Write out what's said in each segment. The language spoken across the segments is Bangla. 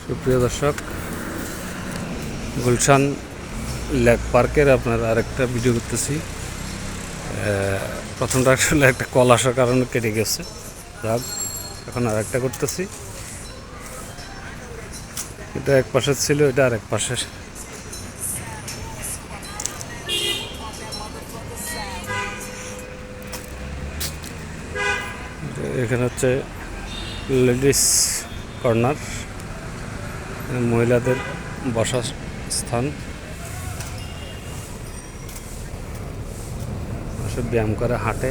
সুপ্রিয় দর্শক, গুলশান লেক পার্কের আপনার আরেকটা ভিডিও করতেছি। প্রথমটা আসলে একটা কল আসার কারণে কেটে গেছে, যাক এখন আরেকটা করতেছি। এটা এক পাশের ছিল, এটা আরেক পাশের। এখানে হচ্ছে লেডিস কর্নার, মহিলাদের বসার স্থান। ব্যায়াম করে হাঁটে,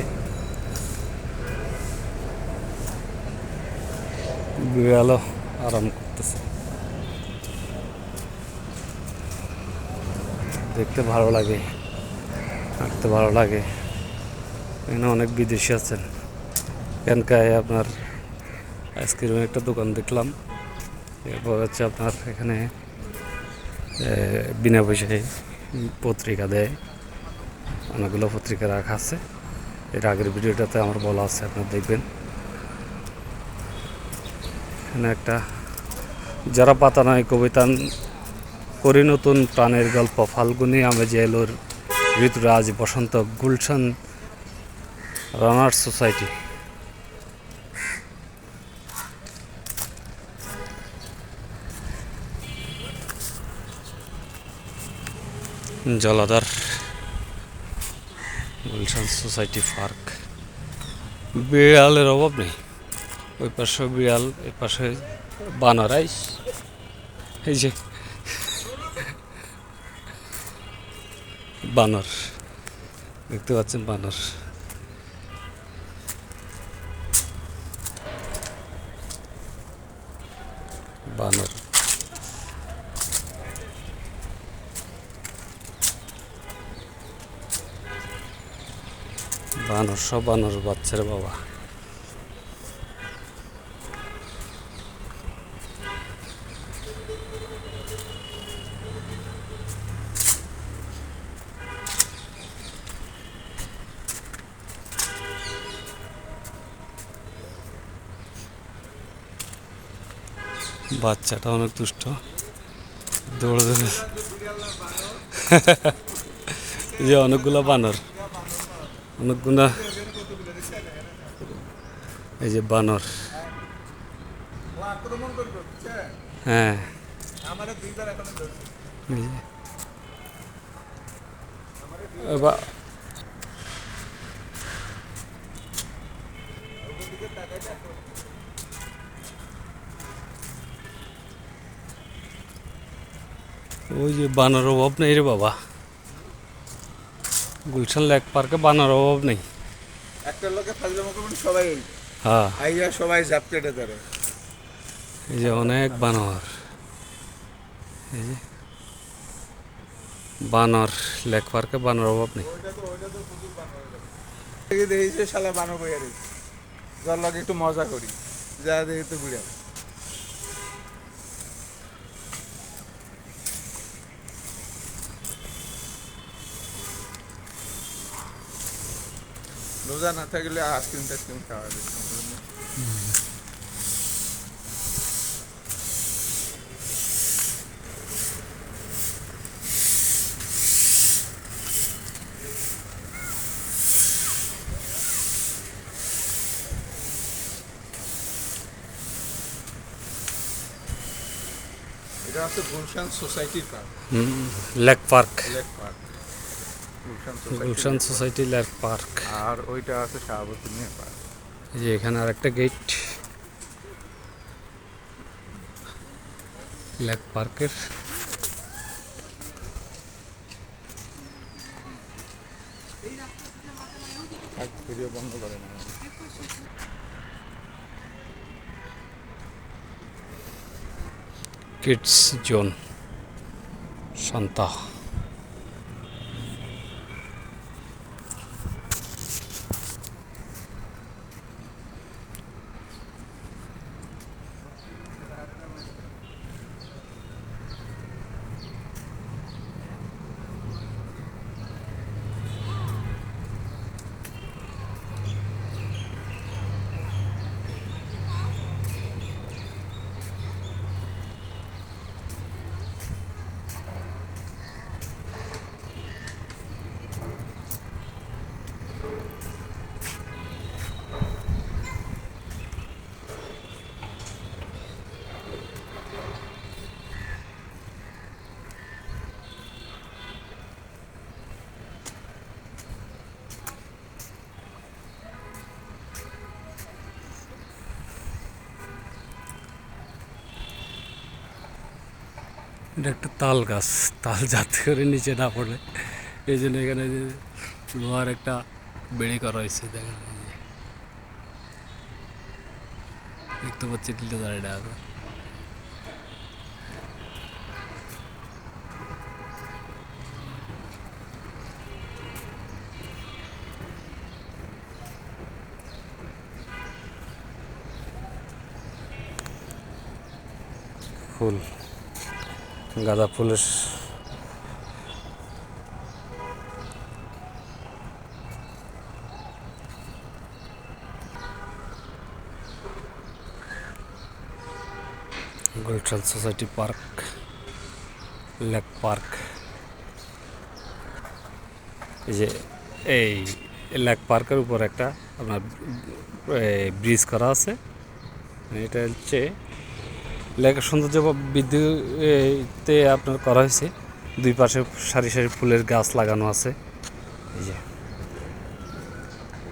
বিড়ালও আরাম করতেছে। দেখতে ভালো লাগে, হাঁটতে ভালো লাগে। এখানে অনেক বিদেশি আছেন। এখানকায় আপনার আইসক্রিমের একটা দোকান দেখলাম। এরপর হচ্ছে আপনার এখানে বিনা পয়সায় পত্রিকা দেয়, অনেকগুলো পত্রিকা রাখা আছে। এর আগের ভিডিওটাতে আমার বলা আছে, আপনারা দেখবেন। এখানে একটা যারা পাতা নয় কবিতা করি নতুন প্রাণের গল্প, ফাল্গুনি আমেজে এলোর ঋতুরা আজ বসন্ত, গুলশান রানার্স সোসাইটি। জলাধার গুলশান সোসাইটি পার্ক। বিড়ালের অভাব নেই, ওই পাশে বিড়াল, এই পাশে বানর। এই যে বানর দেখতে পাচ্ছেন, বানর। বানর বানর সব বানর বাচ্চারা বাবা। বাচ্চাটা অনেক দুষ্ট, দৌড়ে দৌড়ে। যে অনেকগুলো বানর, অনেকগুলা, এই যে বানর। হ্যাঁ, ওই যে বানর অভাব নেই রে বাবা। গুলশান লেক পার্কে বানর অভাব নেই। একটা লোকে ফাজলামো করবেন সবাই, হ্যাঁ, আইয়া সবাই জাপ কেটে ধরে। এই যে অনেক বানর, এই যে বানর, লেক পার্কে বানর অভাব নেই। দেখি যে শালা বানো বইয়া রয়েছে, যার লাগে একটু মজা করি, যা দেখি তো বুড়া। রোজা না থাকলে আইসক্রিম টাইসক্রিম খাওয়া যায়। এটা হচ্ছে গুলশান সোসাইটির park, lake park, lake park, Gulshan society lake park. আর ওইটা আছে শাহাবুদ্দিন মিয়া পার্ক। এই যে এখানে আরেকটা গেট লেক পার্কের। ভিডিও বন্ধ করে না। Kids zone Shanta. এটা একটা তাল গাছ, তাল যাতে করে নিচে না পড়ে এই জন্য এখানে যে লোহার একটা বেড়ি করা হয়েছে। দেখেন এই যে দেখতে পাচ্ছি টিলে দাঁড়িয়ে আছে। ফুল, গাঁদা ফুলের Gulshan society park, lake park. এই যে এই লেক পার্কের উপর একটা আপনার ব্রিজ করা আছে। এটা হচ্ছে লেকের সৌন্দর্য বৃদ্ধিতে আপনার করা হয়েছে। দুই পাশে সারি সারি ফুলের গাছ লাগানো আছে। এই যে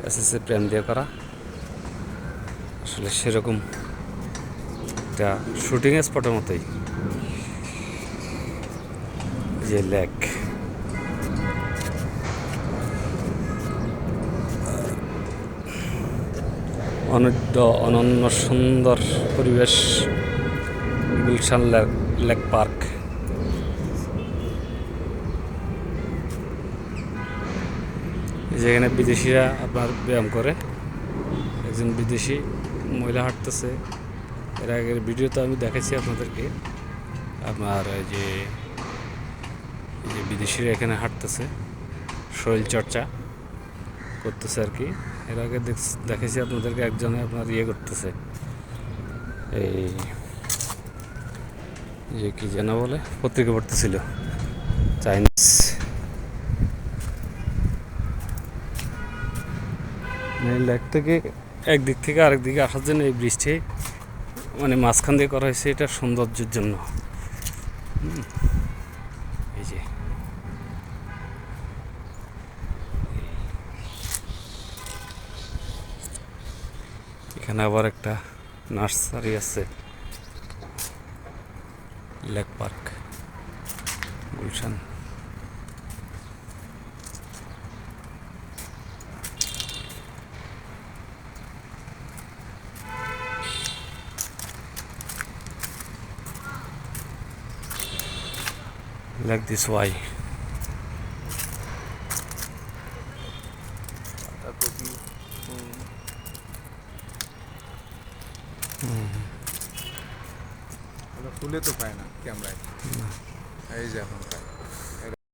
এসএসসি প্রেম দিয়ে করা, আসলে সেরকম একটা শুটিং স্পটের মতোই। যে লেক, অনন্য সুন্দর পরিবেশ, গুলশান লেক পার্ক। যেখানে বিদেশিরা আপনার ব্যায়াম করে, একজন বিদেশি মহিলা হাঁটতেছে। এর আগের ভিডিওতে আমি দেখাচ্ছি আপনাদেরকে, আপনার এই যে বিদেশিরা এখানে হাঁটতেছে, শরীর চর্চা করতেছে আর কি। এর আগে দেখেছি আপনাদেরকে একজনে আপনার ইয়ে করতেছে, এই যে কি যেন বলে, পত্রিকা পড়তেছিল, চাইনিজ। লেক থেকে একদিক থেকে আরেক দিকে আসার জন্য এই ব্রিজটি মানে মাঝখান দিয়ে করা হয়েছে, এটা সৌন্দর্যের জন্য। এই যে এখানে আবার একটা নার্সারি আছে, lake park Gulshan. Like this way. ফুলে তো পায় না ক্যামেরায়, এই যে এখন পায়।